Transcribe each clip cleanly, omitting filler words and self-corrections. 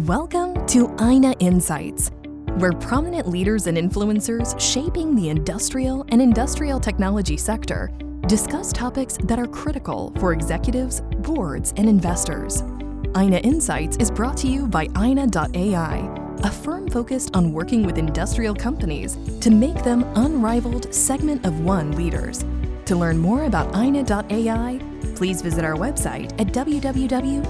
Welcome to Ayna Insights, where prominent leaders and influencers shaping the industrial and industrial technology sector discuss topics that are critical for executives, boards, and investors. Ayna Insights is brought to you by Ayna.ai, a firm focused on working with industrial companies to make them unrivaled segment of one leaders. To learn more about Ayna.ai, please visit our website at www.ayna.ai.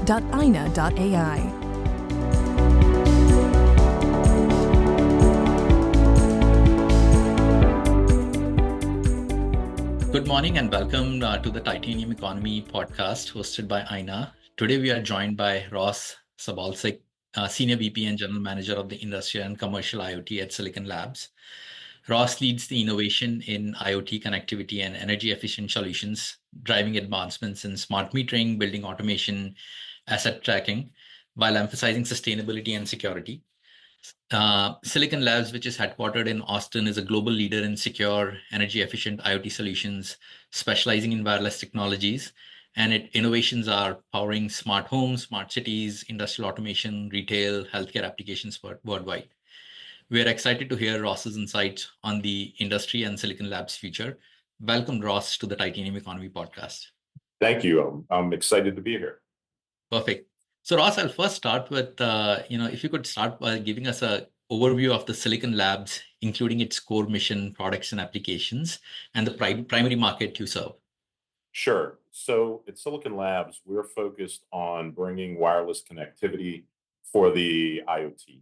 Good morning and welcome to the Titanium Economy podcast hosted by Ayna. Today we are joined by Ross Sabolcik, Senior VP and General Manager of the Industrial and Commercial IoT at Silicon Labs. Ross leads the innovation in IoT connectivity and energy efficient solutions, driving advancements in smart metering, building automation, asset tracking, while emphasizing sustainability and security. Silicon Labs, which is headquartered in Austin, is a global leader in secure, energy-efficient IoT solutions, specializing in wireless technologies. And its innovations are powering smart homes, smart cities, industrial automation, retail, healthcare applications worldwide. We are excited to hear Ross's insights on the industry and Silicon Labs' future. Welcome, Ross, to the Titanium Economy podcast. Thank you. I'm excited to be here. Perfect. So Ross, I'll first start with, if you could start by giving us an overview of the Silicon Labs, including its core mission, products, and applications, and the primary market you serve. Sure. So at Silicon Labs, we're focused on bringing wireless connectivity for the IoT.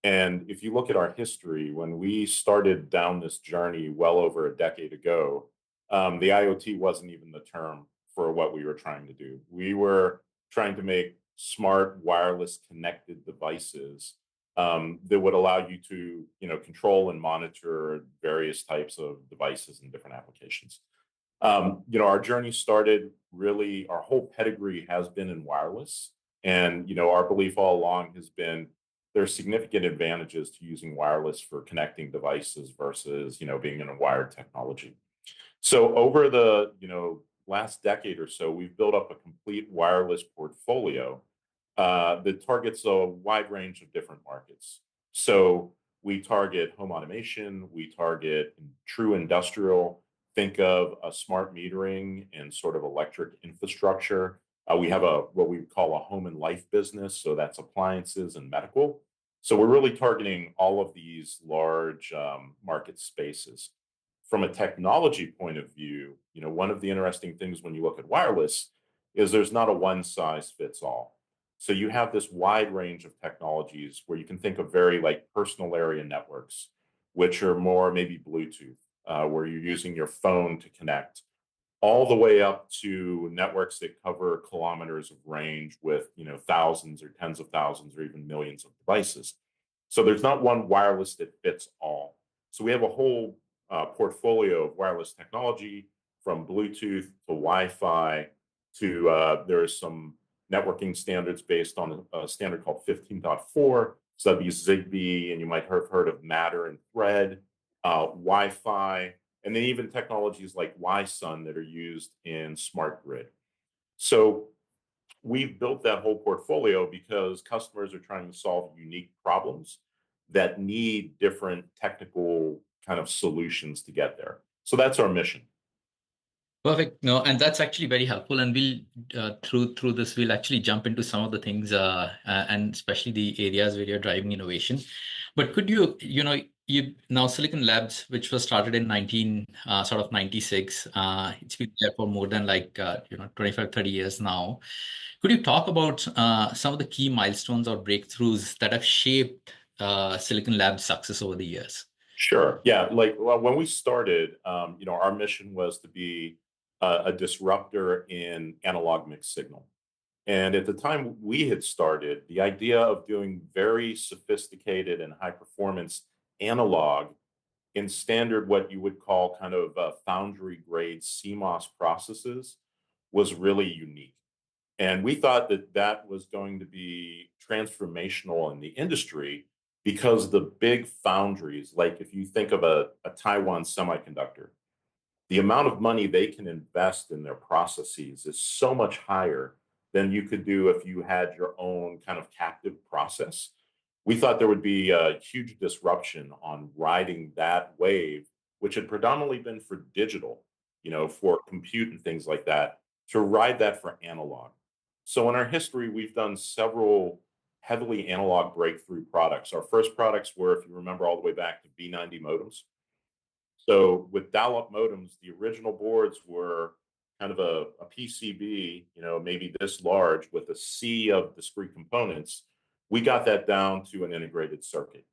And if you look at our history, when we started down this journey well over a decade ago, the IoT wasn't even the term for what we were trying to do. We were trying to make smart wireless connected devices that would allow you to, control and monitor various types of devices and different applications. Our journey started really, our whole pedigree has been in wireless. And, our belief all along has been there are significant advantages to using wireless for connecting devices versus, being in a wired technology. So over the, last decade or so, we've built up a complete wireless portfolio that targets a wide range of different markets. So we target home automation, we target true industrial, think of a smart metering and sort of electric infrastructure. We have what we call a home and life business, so that's appliances and medical. So we're really targeting all of these large market spaces. From a technology point of view, one of the interesting things when you look at wireless is there's not a one size fits all. So you have this wide range of technologies where you can think of very like personal area networks, which are more maybe Bluetooth, where you're using your phone to connect, all the way up to networks that cover kilometers of range with thousands or tens of thousands or even millions of devices. So there's not one wireless that fits all. So we have a whole portfolio of wireless technology from Bluetooth to Wi-Fi to there are some networking standards based on a standard called 15.4. So that'd be Zigbee, and you might have heard of Matter and Thread, Wi-Fi, and then even technologies like Wi-Sun that are used in smart grid. So we've built that whole portfolio because customers are trying to solve unique problems that need different technical kind of solutions to get there. So that's our mission. Perfect. No, and that's actually very helpful. And we'll through this, we'll actually jump into some of the things, and especially the areas where you're driving innovation. But could you now Silicon Labs, which was started in 96, it's been there for more than 25, 30 years now. Could you talk about some of the key milestones or breakthroughs that have shaped Silicon Labs' success over the years? Sure. Yeah. When we started, our mission was to be a disruptor in analog mixed signal. And at the time we had started, the idea of doing very sophisticated and high performance analog in standard, what you would call kind of foundry grade CMOS processes was really unique. And we thought that that was going to be transformational in the industry because the big foundries, like if you think of a Taiwan semiconductor, the amount of money they can invest in their processes is so much higher than you could do if you had your own kind of captive process. We thought there would be a huge disruption on riding that wave, which had predominantly been for digital, for compute and things like that, to ride that for analog. So in our history, we've done several heavily analog breakthrough products. Our first products were, if you remember, all the way back to V90 modems. So with dial-up modems, the original boards were kind of a PCB, maybe this large with a sea of discrete components. We got that down to an integrated circuit.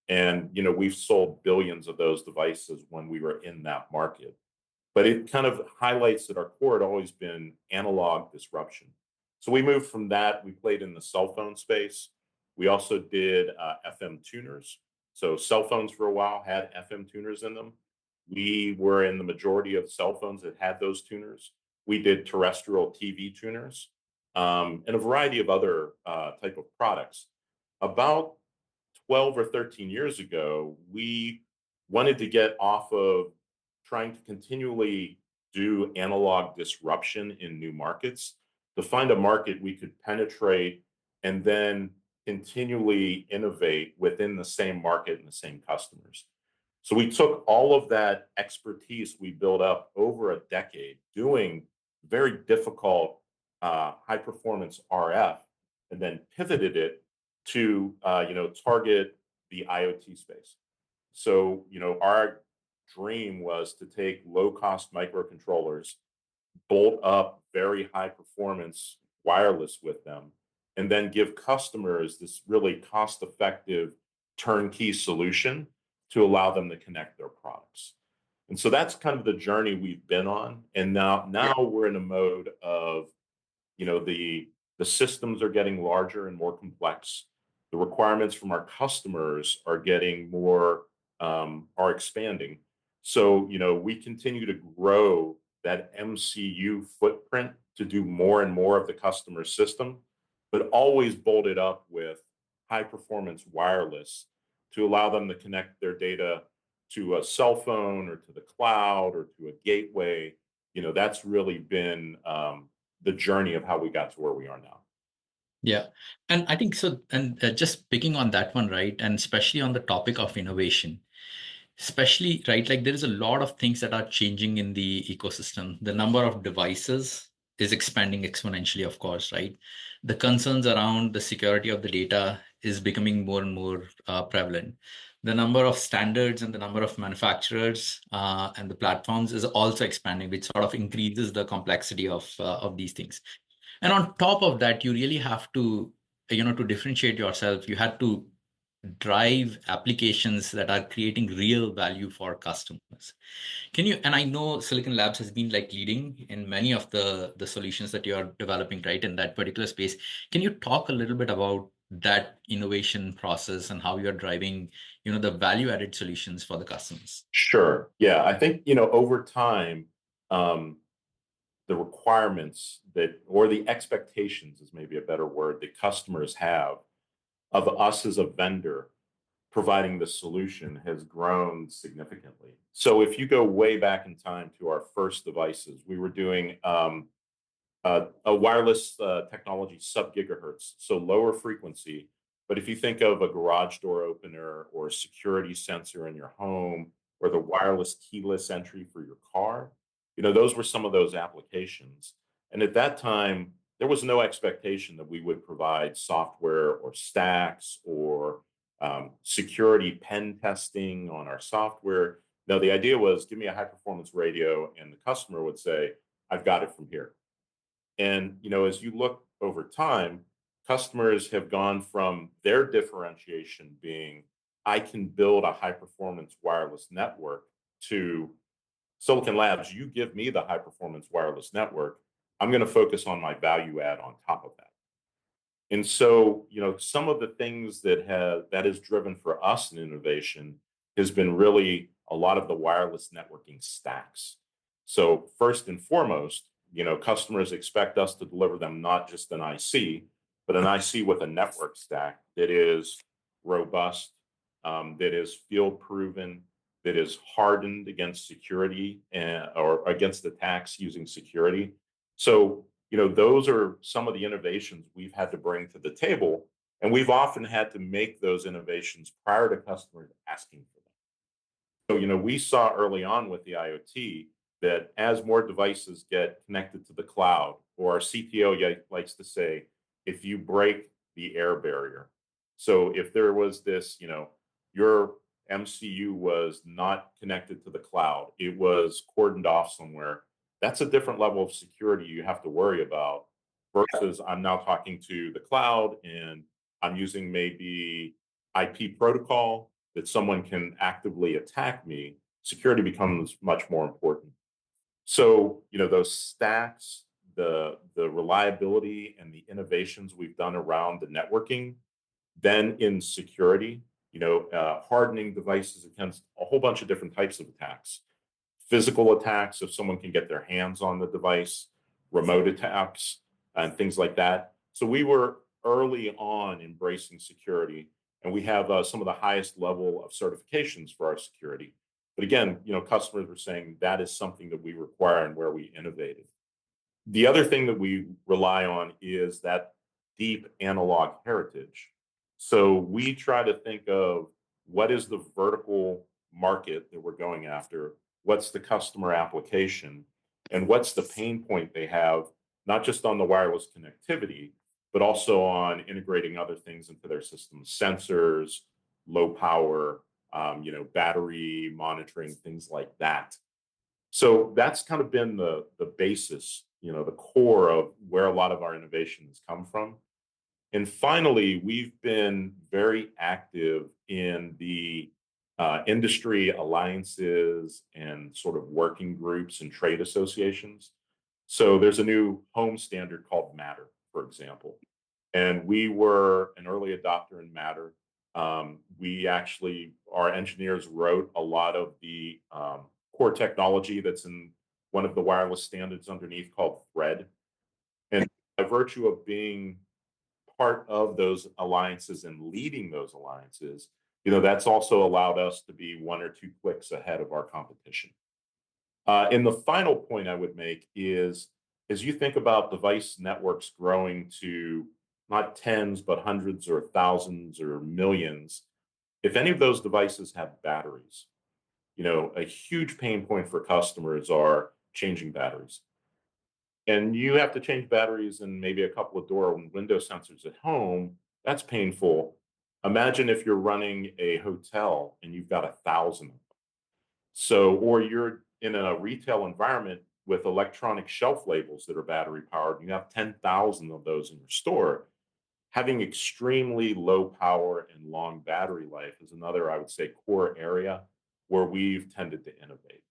And, we've sold billions of those devices when we were in that market. But it kind of highlights that our core had always been analog disruption. So we moved from that. We played in the cell phone space. We also did FM tuners. So cell phones for a while had FM tuners in them. We were in the majority of cell phones that had those tuners. We did terrestrial TV tuners, and a variety of other type of products. About 12 or 13 years ago, we wanted to get off of trying to continually do analog disruption in new markets to find a market we could penetrate and then continually innovate within the same market and the same customers. So we took all of that expertise we built up over a decade doing very difficult high performance RF and then pivoted it to target the IoT space. So our dream was to take low cost microcontrollers, bolt up very high performance wireless with them, and then give customers this really cost effective turnkey solution to allow them to connect their products. And so that's kind of the journey we've been on. And now we're in a mode of, the systems are getting larger and more complex. The requirements from our customers are getting more, are expanding. So, we continue to grow that MCU footprint to do more and more of the customer system, but always bolted up with high performance wireless to allow them to connect their data to a cell phone or to the cloud or to a gateway. That's really been the journey of how we got to where we are now. Yeah. And I think so. And just picking on that one, right? And especially on the topic of innovation, especially, right? Like there is a lot of things that are changing in the ecosystem. The number of devices is expanding exponentially, of course, right? The concerns around the security of the data is becoming more and more prevalent. The number of standards and the number of manufacturers and the platforms is also expanding, which sort of increases the complexity of these things. And on top of that, you really have to, to differentiate yourself, you had to drive applications that are creating real value for customers. And I know Silicon Labs has been like leading in many of the solutions that you're developing, right, in that particular space. Can you talk a little bit about that innovation process and how you're driving, the value added solutions for the customers? Sure. Yeah. I think, over time, the requirements or the expectations is maybe a better word, that customers have of us as a vendor providing the solution has grown significantly. So if you go way back in time to our first devices, we were doing a wireless technology sub-gigahertz, so lower frequency. But if you think of a garage door opener or a security sensor in your home or the wireless keyless entry for your car, those were some of those applications. And at that time, there was no expectation that we would provide software or stacks or security pen testing on our software. No, the idea was give me a high performance radio, and the customer would say, I've got it from here. And as you look over time, customers have gone from their differentiation being, I can build a high performance wireless network, to Silicon Labs, you give me the high performance wireless network, I'm going to focus on my value add on top of that. And so, some of the things that has driven for us in innovation has been really a lot of the wireless networking stacks. So first and foremost, customers expect us to deliver them not just an IC, but an IC with a network stack that is robust, that is field proven, that is hardened against security or against attacks using security. So those are some of the innovations we've had to bring to the table. And we've often had to make those innovations prior to customers asking for them. So, we saw early on with the IoT that as more devices get connected to the cloud, or our CTO likes to say, if you break the air barrier. So if there was this, your MCU was not connected to the cloud, it was cordoned off somewhere, that's a different level of security you have to worry about versus I'm now talking to the cloud and I'm using maybe IP protocol that someone can actively attack me. Security becomes much more important. So, those stacks, the reliability and the innovations we've done around the networking, then in security, hardening devices against a whole bunch of different types of attacks. Physical attacks, if someone can get their hands on the device, remote attacks, and things like that. So we were early on embracing security, and we have some of the highest level of certifications for our security. But again, customers were saying that is something that we require and where we innovated. The other thing that we rely on is that deep analog heritage. So we try to think of what is the vertical market that we're going after, what's the customer application, and what's the pain point they have, not just on the wireless connectivity, but also on integrating other things into their systems, sensors, low power, battery monitoring, things like that. So that's kind of been the basis, the core of where a lot of our innovation has come from. And finally, we've been very active in the industry alliances and sort of working groups and trade associations. So there's a new home standard called Matter, for example. And we were an early adopter in Matter. Our engineers wrote a lot of the core technology that's in one of the wireless standards underneath called Thread. And by virtue of being part of those alliances and leading those alliances, that's also allowed us to be one or two clicks ahead of our competition. And the final point I would make is, as you think about device networks growing to not tens, but hundreds or thousands or millions, if any of those devices have batteries, a huge pain point for customers are changing batteries. And you have to change batteries in maybe a couple of door and window sensors at home. That's painful. Imagine if you're running a hotel and you've got 1,000 of them. So, or you're in a retail environment with electronic shelf labels that are battery powered, and you have 10,000 of those in your store. Having extremely low power and long battery life is another, I would say, core area where we've tended to innovate.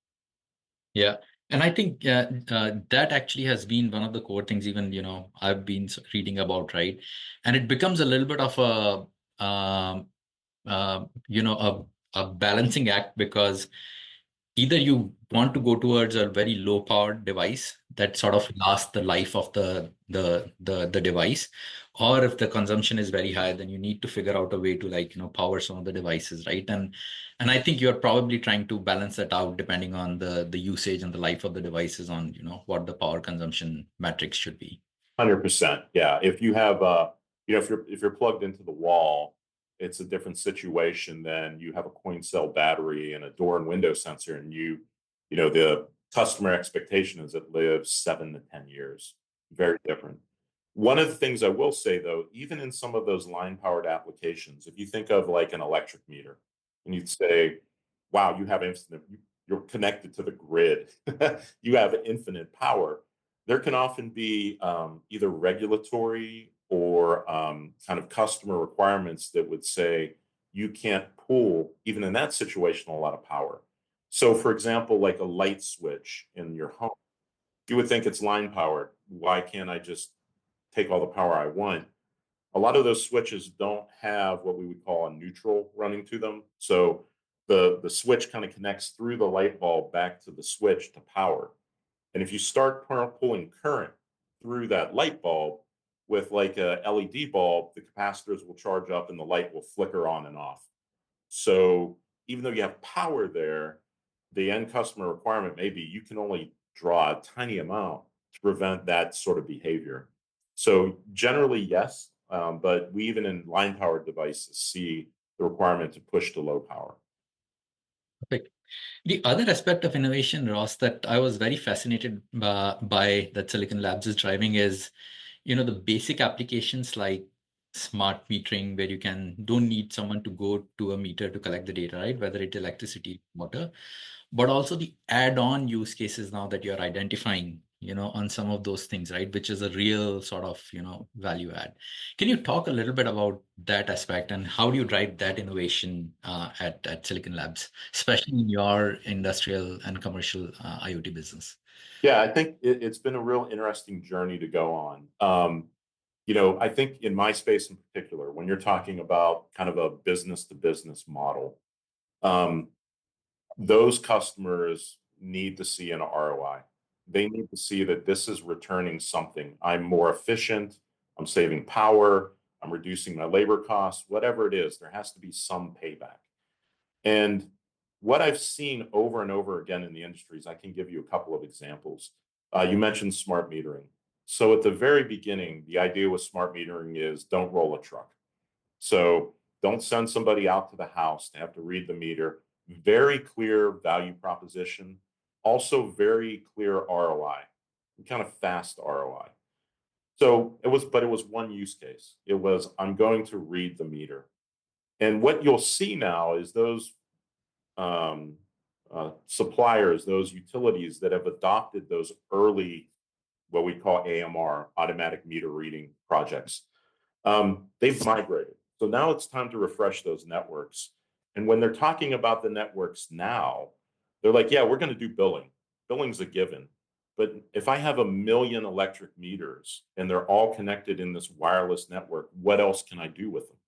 Yeah. And I think that actually has been one of the core things, even, I've been reading about, right? And it becomes a little bit of a balancing act, because either you want to go towards a very low powered device that sort of lasts the life of the device, or if the consumption is very high, then you need to figure out a way to power some of the devices, right? And I think you're probably trying to balance that out depending on the usage and the life of the devices on what the power consumption metrics should be. 100%. Yeah. If you have if you're plugged into the wall, it's a different situation than you have a coin cell battery and a door and window sensor, and the customer expectation is it lives 7 to 10 years. Very different. One of the things I will say, though, even in some of those line powered applications, if you think of like an electric meter and you'd say, wow, you're connected to the grid, you have infinite power. There can often be either regulatory or kind of customer requirements that would say you can't pull, even in that situation, a lot of power. So, for example, like a light switch in your home, you would think it's line powered. Why can't I just take all the power I want? A lot of those switches don't have what we would call a neutral running to them. So the switch kind of connects through the light bulb back to the switch to power. And if you start pulling current through that light bulb with like a LED bulb, the capacitors will charge up and the light will flicker on and off. So even though you have power there, the end customer requirement may be you can only draw a tiny amount to prevent that sort of behavior. So generally, yes, but we even in line-powered devices see the requirement to push to low power. Perfect. The other aspect of innovation, Ross, that I was very fascinated by that Silicon Labs is driving is, the basic applications like smart metering, where you don't need someone to go to a meter to collect the data, right? Whether it's electricity, water, but also the add-on use cases now that you're identifying, on some of those things, right? Which is a real sort of, value add. Can you talk a little bit about that aspect and how do you drive that innovation at Silicon Labs, especially in your industrial and commercial IoT business? Yeah, I think it's been a real interesting journey to go on. I think in my space in particular, when you're talking about kind of a business to business model, um, those customers need to see an ROI. They need to see that this is returning something. I'm more efficient, I'm saving power, I'm reducing my labor costs, whatever it is, there has to be some payback. And what I've seen over and over again in the industries, I can give you a couple of examples. You mentioned smart metering. So at the very beginning, the idea with smart metering is don't roll a truck. So don't send somebody out to the house to have to read the meter. Very clear value proposition, also very clear ROI, kind of fast ROI. So it was one use case. It was, I'm going to read the meter. And what you'll see now is those suppliers, those utilities that have adopted those early, what we call AMR, automatic meter reading projects, they've migrated. So now it's time to refresh those networks. And when they're talking about the networks now, they're like, yeah, we're going to do billing. Billing's a given. But if I have 1 million electric meters and they're all connected in this wireless network, what else can I do with them?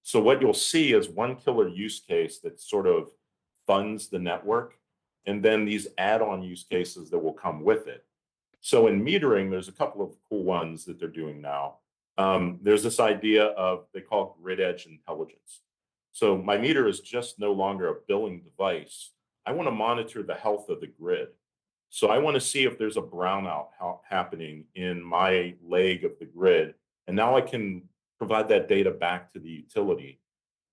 So what you'll see is one killer use case that sort of funds the network, and then these add-on use cases that will come with it. So in metering, there's a couple of cool ones that they're doing now. There's this idea of, they call it grid edge intelligence. So my meter is just no longer a billing device. I want to monitor the health of the grid. So I want to see if there's a brownout happening in my leg of the grid. And now I can provide that data back to the utility.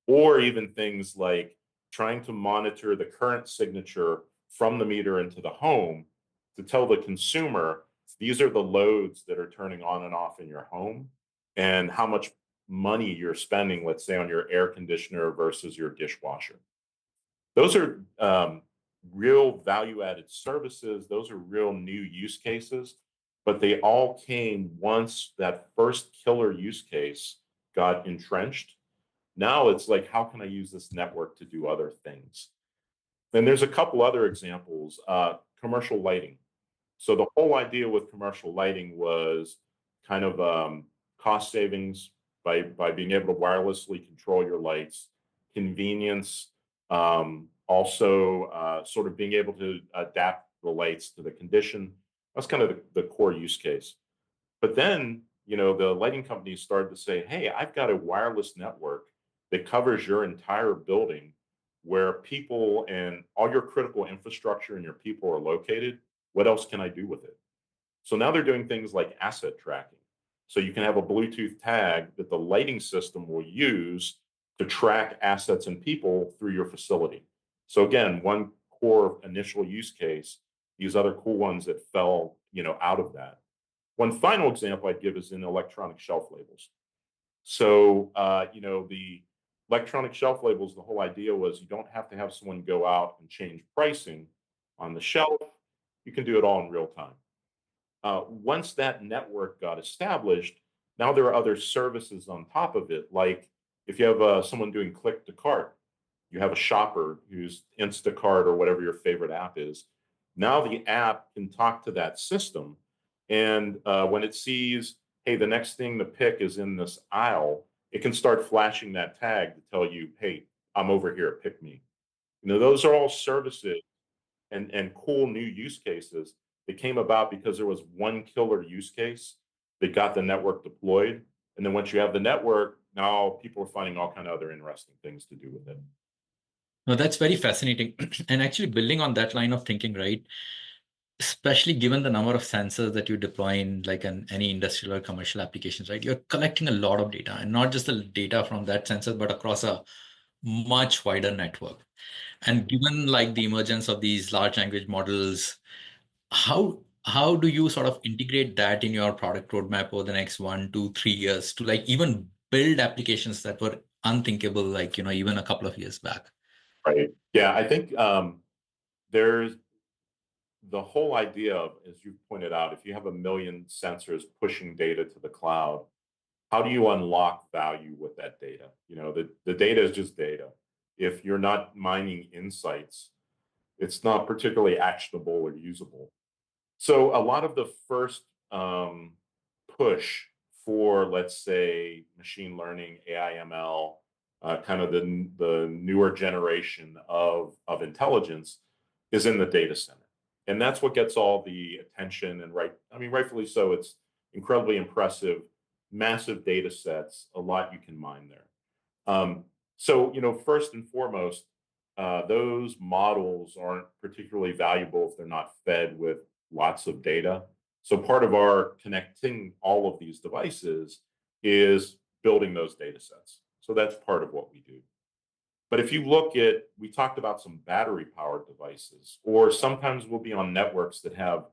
Or even things like trying to monitor the current signature from the meter into the home to tell the consumer, these are the loads that are turning on and off in your home and how much money you're spending, let's say, on your air conditioner versus your dishwasher. Those are real value-added services. Those are real new use cases, but they all came once that first killer use case got entrenched. Now it's like, how can I use this network to do other things? Then there's a couple other examples. Commercial lighting. So the whole idea with commercial lighting was kind of cost savings by being able to wirelessly control your lights, convenience, also sort of being able to adapt the lights to the condition. That's kind of the core use case. But then, the lighting companies started to say, hey, I've got a wireless network that covers your entire building where people and all your critical infrastructure and your people are located. What else can I do with it? So now they're doing things like asset tracking. So you can have a Bluetooth tag that the lighting system will use to track assets and people through your facility. So again, one core initial use case, these other cool ones that fell, out of that. One final example I'd give is in electronic shelf labels. So, the electronic shelf labels, the whole idea was you don't have to have someone go out and change pricing on the shelf. You can do it all in real time. Once that network got established, now there are other services on top of it. Like if you have someone doing click to cart, you have a shopper who's Instacart or whatever your favorite app is. Now the app can talk to that system. And when it sees, hey, the next thing to pick is in this aisle, it can start flashing that tag to tell you, hey, I'm over here, pick me. Those are all services and cool new use cases that came about because there was one killer use case that got the network deployed. And then once you have the network, now people are finding all kind of other interesting things to do with it. No, that's very fascinating. And actually building on that line of thinking, right? especially given the number of sensors that you deploy in like any industrial or commercial applications, right? You're collecting a lot of data, and not just the data from that sensor, but across a much wider network. And given like the emergence of these large language models, how do you sort of integrate that in your product roadmap over the next 1, 2, 3 years to like even build applications that were unthinkable, like, even a couple of years back? Right. Yeah, I think there's the whole idea of, as you pointed out, if you have a million sensors pushing data to the cloud, how do you unlock value with that data? The data is just data. If you're not mining insights, it's not particularly actionable or usable. So a lot of the first push for, let's say, machine learning, AI, ML, kind of the newer generation of intelligence is in the data center. And that's what gets all the attention, and rightfully so. It's incredibly impressive, massive data sets, a lot you can mine there. So, first and foremost, those models aren't particularly valuable if they're not fed with lots of data. So part of our connecting all of these devices is building those data sets. So that's part of what we do. But if you look at, we talked about some battery powered devices, or sometimes we'll be on networks that have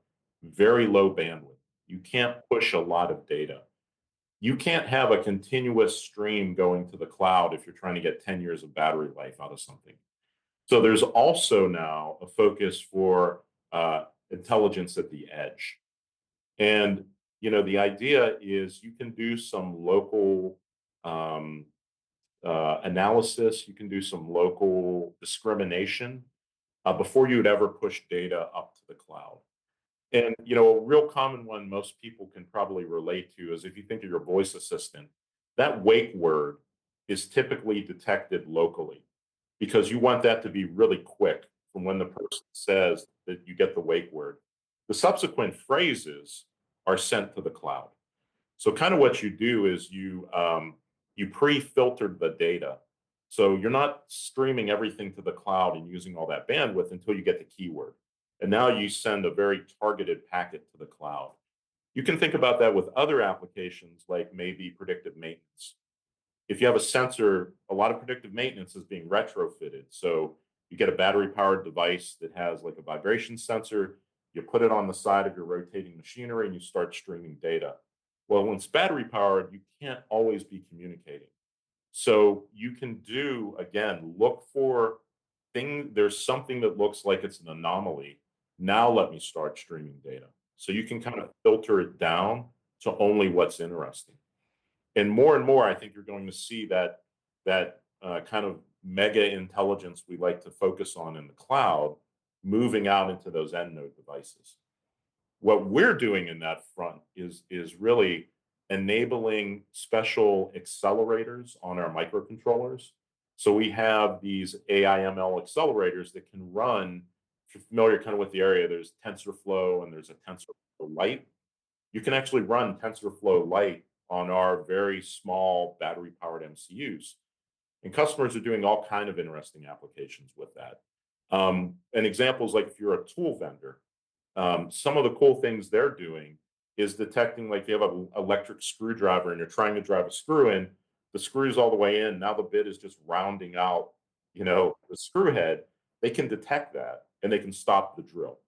very low bandwidth. You can't push a lot of data. You can't have a continuous stream going to the cloud if you're trying to get 10 years of battery life out of something. So there's also now a focus for intelligence at the edge. And, the idea is you can do some local analysis, you can do some local discrimination before you would ever push data up to the cloud. And, a real common one most people can probably relate to is if you think of your voice assistant, that wake word is typically detected locally because you want that to be really quick from when the person says that you get the wake word. The subsequent phrases are sent to the cloud. So kind of what you do is you pre-filtered the data. So you're not streaming everything to the cloud and using all that bandwidth until you get the keyword. And now you send a very targeted packet to the cloud. You can think about that with other applications like maybe predictive maintenance. If you have a sensor, a lot of predictive maintenance is being retrofitted. So you get a battery powered device that has like a vibration sensor, you put it on the side of your rotating machinery and you start streaming data. Well, when it's battery powered, you can't always be communicating. So you can do, again, look for there's something that looks like it's an anomaly. Now let me start streaming data. So you can kind of filter it down to only what's interesting. And more, I think you're going to see that kind of mega intelligence we like to focus on in the cloud moving out into those end node devices. What we're doing in that front is really enabling special accelerators on our microcontrollers. So we have these AI ML accelerators that can run. If you're familiar kind of with the area, there's TensorFlow and there's a TensorFlow Lite. You can actually run TensorFlow Lite on our very small battery powered MCUs. And customers are doing all kind of interesting applications with that. And examples like if you're a tool vendor, some of the cool things they're doing is detecting, like, you have an electric screwdriver and you're trying to drive a screw in, the screw's all the way in. Now the bit is just rounding out, the screw head. They can detect that and they can stop the drill.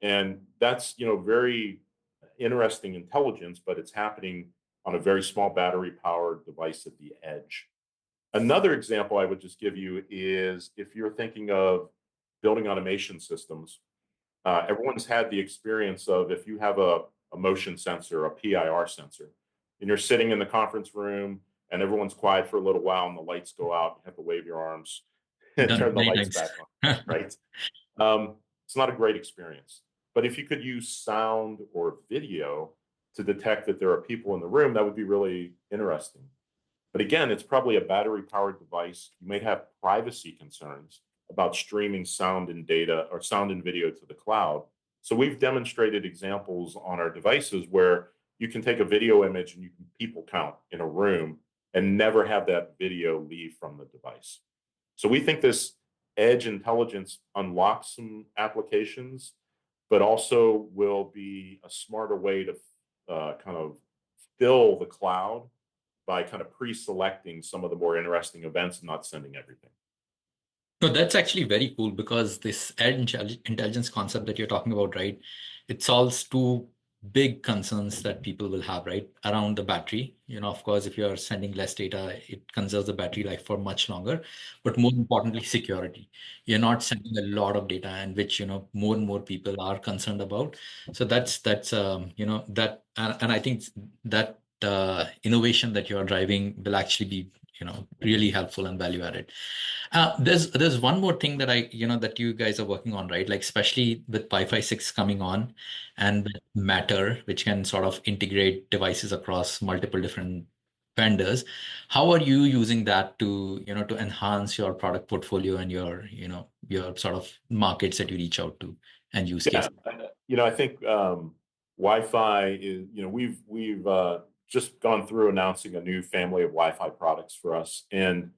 And that's, very interesting intelligence, but it's happening on a very small battery powered device at the edge. Another example I would just give you is if you're thinking of building automation systems, everyone's had the experience of if you have a motion sensor, a PIR sensor, and you're sitting in the conference room and everyone's quiet for a little while and the lights go out, you have to wave your arms and turn the lights back on, right? It's not a great experience. But if you could use sound or video to detect that there are people in the room, that would be really interesting. But again, it's probably a battery powered device. You may have privacy concerns about streaming sound and data or sound and video to the cloud. So we've demonstrated examples on our devices where you can take a video image and you can people count in a room and never have that video leave from the device. So we think this edge intelligence unlocks some applications, but also will be a smarter way to kind of fill the cloud by kind of pre-selecting some of the more interesting events and not sending everything. No, that's actually very cool because this edge intelligence concept that you're talking about, right? It solves two big concerns that people will have, right? Around the battery. Of course, if you're sending less data, it conserves the battery life for much longer. But more importantly, security. You're not sending a lot of data, and which, more and more people are concerned about. So that's that, and I think that innovation that you're driving will actually be, really helpful and value added. There's one more thing that that you guys are working on, right? Like especially with Wi-Fi 6 coming on and with Matter, which can sort of integrate devices across multiple different vendors. How are you using that to enhance your product portfolio and your sort of markets that you reach out to and use Yeah, cases? I think Wi-Fi is, we've just gone through announcing a new family of Wi-Fi products for us, and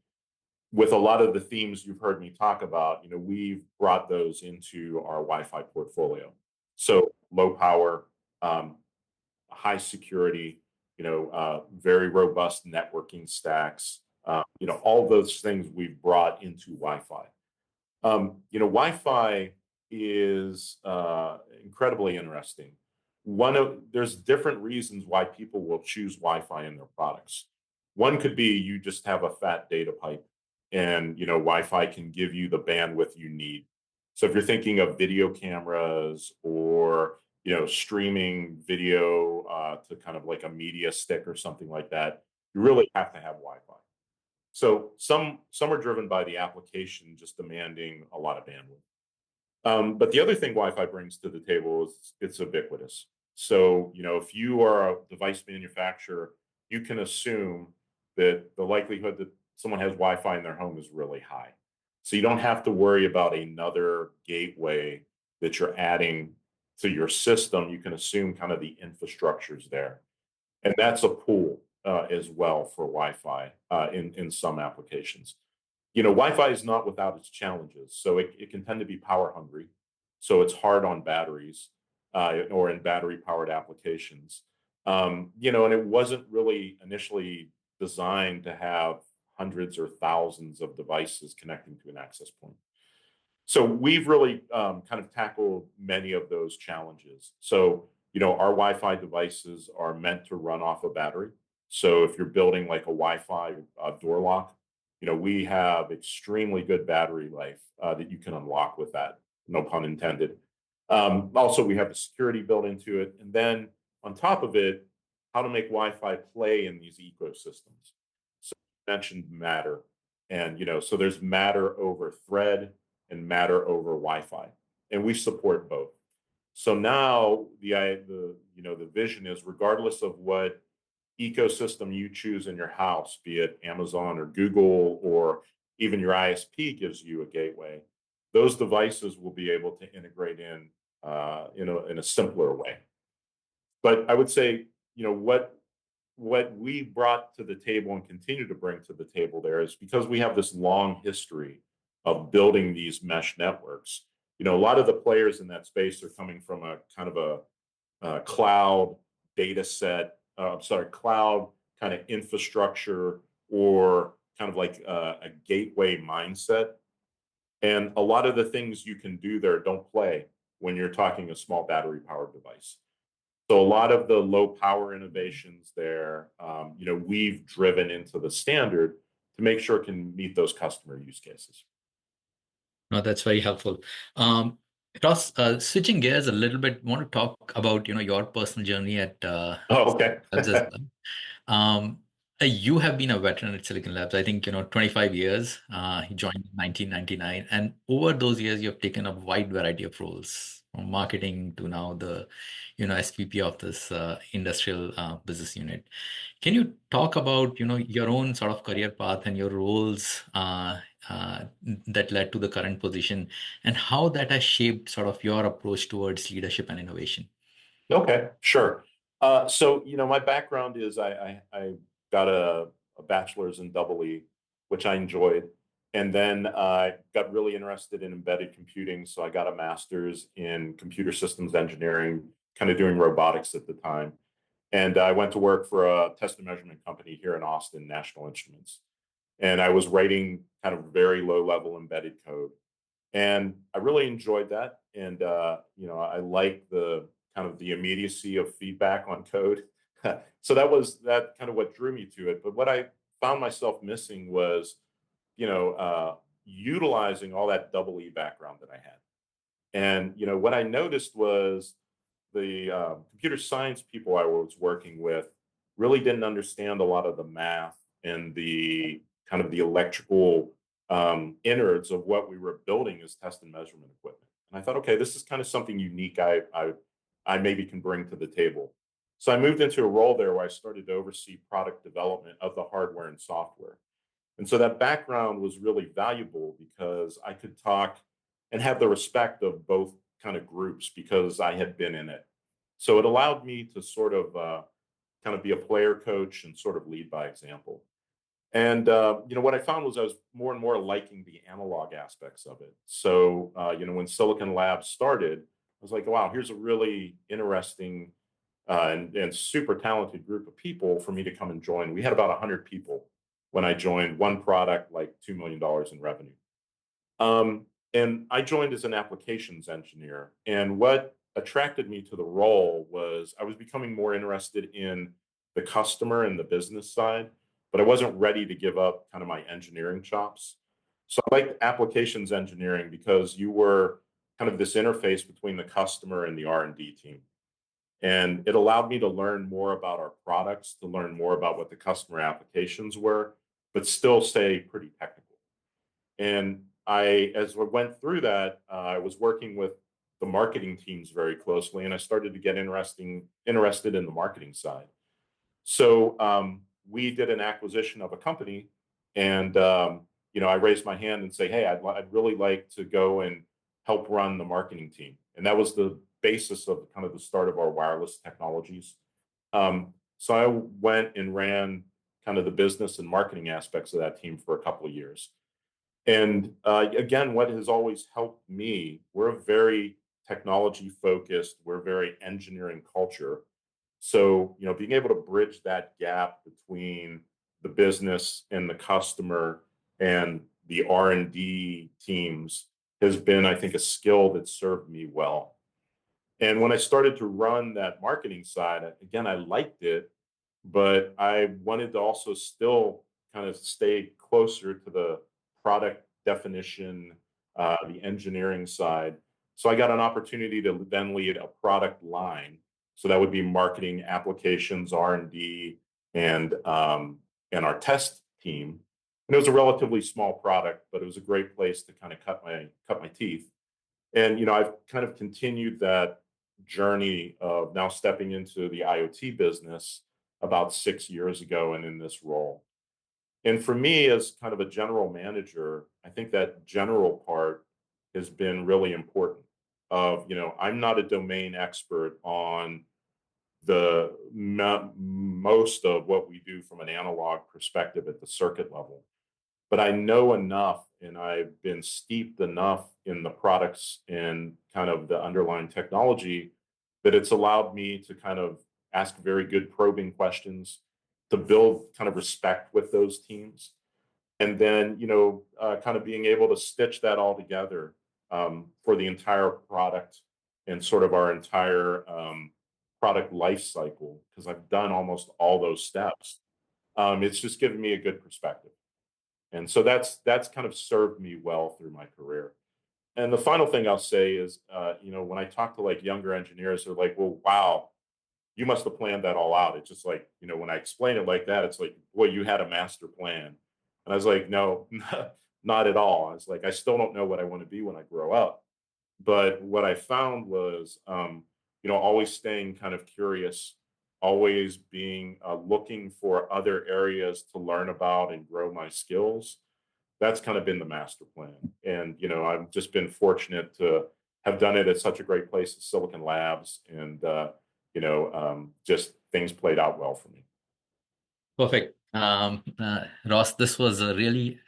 with a lot of the themes you've heard me talk about, we've brought those into our Wi-Fi portfolio. So low power, high security, very robust networking stacks, all those things we've brought into Wi-Fi. Wi-Fi is incredibly interesting. There's different reasons why people will choose Wi-Fi in their products. One could be you just have a fat data pipe, and Wi-Fi can give you the bandwidth you need. So if you're thinking of video cameras or streaming video to kind of like a media stick or something like that, you really have to have Wi-Fi. So some are driven by the application just demanding a lot of bandwidth. But the other thing Wi-Fi brings to the table is it's ubiquitous. So, if you are a device manufacturer, you can assume that the likelihood that someone has Wi-Fi in their home is really high. So you don't have to worry about another gateway that you're adding to your system. You can assume kind of the infrastructure's there. And that's a pool as well for Wi-Fi in some applications. Wi-Fi is not without its challenges. So it can tend to be power hungry. So it's hard on batteries or in battery powered applications. And it wasn't really initially designed to have hundreds or thousands of devices connecting to an access point. So we've really kind of tackled many of those challenges. So, our Wi-Fi devices are meant to run off a battery. So if you're building like a Wi-Fi door lock, we have extremely good battery life that you can unlock with that. No pun intended. Also, we have the security built into it. And then on top of it, how to make Wi-Fi play in these ecosystems. So you mentioned Matter. And, so there's Matter over Thread and Matter over Wi-Fi, and we support both. So now the vision is, regardless of what ecosystem you choose in your house, be it Amazon or Google or even your ISP gives you a gateway, those devices will be able to integrate in a simpler way. But I would say, what we brought to the table and continue to bring to the table there is because we have this long history of building these mesh networks. A lot of the players in that space are coming from a kind of a cloud data set, cloud kind of infrastructure, or kind of like a gateway mindset. And a lot of the things you can do there don't play when you're talking a small battery powered device. So a lot of the low power innovations there, we've driven into the standard to make sure it can meet those customer use cases. No, that's very helpful. Ross, switching gears a little bit, want to talk about your personal journey at Oh, okay. Labs as well. You have been a veteran at Silicon Labs. I think 25 years. You joined in 1999, and over those years, you have taken a wide variety of roles, from marketing to now the SVP of this industrial business unit. Can you talk about your own sort of career path and your roles that led to the current position, and how that has shaped sort of your approach towards leadership and innovation? Okay, sure. So, my background is I got a bachelor's in double E, which I enjoyed. And then I got really interested in embedded computing. So I got a master's in computer systems engineering, kind of doing robotics at the time. And I went to work for a test and measurement company here in Austin, National Instruments. And I was writing kind of very low level embedded code. And I really enjoyed that. And, I like the kind of the immediacy of feedback on code. So that was that kind of what drew me to it. But what I found myself missing was, utilizing all that double E background that I had. And, what I noticed was the computer science people I was working with really didn't understand a lot of the math and the kind of the electrical innards of what we were building as test and measurement equipment. And I thought, okay, this is kind of something unique I maybe can bring to the table. So I moved into a role there where I started to oversee product development of the hardware and software. And so that background was really valuable because I could talk and have the respect of both kind of groups because I had been in it. So it allowed me to sort of kind of be a player coach and sort of lead by example. And what I found was I was more and more liking the analog aspects of it. So when Silicon Labs started, I was like, wow, here's a really interesting and super talented group of people for me to come and join. We had about 100 people when I joined, one product, like $2 million in revenue. And I joined as an applications engineer. And what attracted me to the role was I was becoming more interested in the customer and the business side, but I wasn't ready to give up kind of my engineering chops. So I liked applications engineering because you were kind of this interface between the customer and the R&D team. And it allowed me to learn more about our products, to learn more about what the customer applications were, but still stay pretty technical. And as I went through that, I was working with the marketing teams very closely, and I started to get interested in the marketing side. So we did an acquisition of a company, and I raised my hand and say, "Hey, I'd really like to go and help run the marketing team." And that was the basis of kind of the start of our wireless technologies. So I went and ran kind of the business and marketing aspects of that team for a couple of years. And again, what has always helped me, we're a very technology focused, we're very engineering culture. So, being able to bridge that gap between the business and the customer and the R&D teams has been, I think, a skill that served me well. And when I started to run that marketing side, again, I liked it, but I wanted to also still kind of stay closer to the product definition, the engineering side. So I got an opportunity to then lead a product line. So that would be marketing, applications, R&D, and our test team. And it was a relatively small product, but it was a great place to kind of cut my teeth. And I've kind of continued that journey of now stepping into the IoT business about 6 years ago and in this role. And for me, as kind of a general manager, I think that general part has been really important. I'm not a domain expert on most of what we do from an analog perspective at the circuit level, but I know enough and I've been steeped enough in the products and kind of the underlying technology that it's allowed me to kind of ask very good probing questions, to build kind of respect with those teams. And then, kind of being able to stitch that all together for the entire product and sort of our entire product life cycle, because I've done almost all those steps. It's just given me a good perspective. And so that's kind of served me well through my career. And the final thing I'll say is, when I talk to like younger engineers, they're like, "Well, wow, you must have planned that all out." It's just like, when I explain it like that, it's like, "Boy, you had a master plan." And I was like, "No, not at all." I was like, "I still don't know what I want to be when I grow up." But what I found was, always staying kind of curious, always being looking for other areas to learn about and grow my skills. That's kind of been the master plan. And, I've just been fortunate to have done it at such a great place as Silicon Labs. And, just things played out well for me. Perfect. Ross, this was a really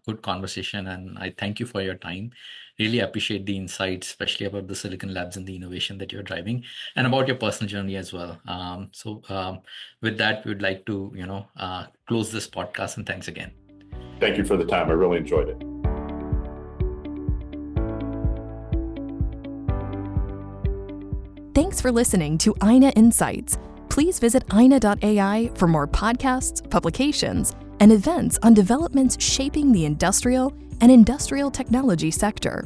good conversation, and I thank you for your time. Really appreciate the insights, especially about the Silicon Labs and the innovation that you're driving, and about your personal journey as well. With that, we would like to, close this podcast, and thanks again. Thank you for the time. I really enjoyed it. Thanks for listening to Ayna Insights. Please visit Ayna.ai for more podcasts, publications, and events on developments shaping the industrial and industrial technology sector.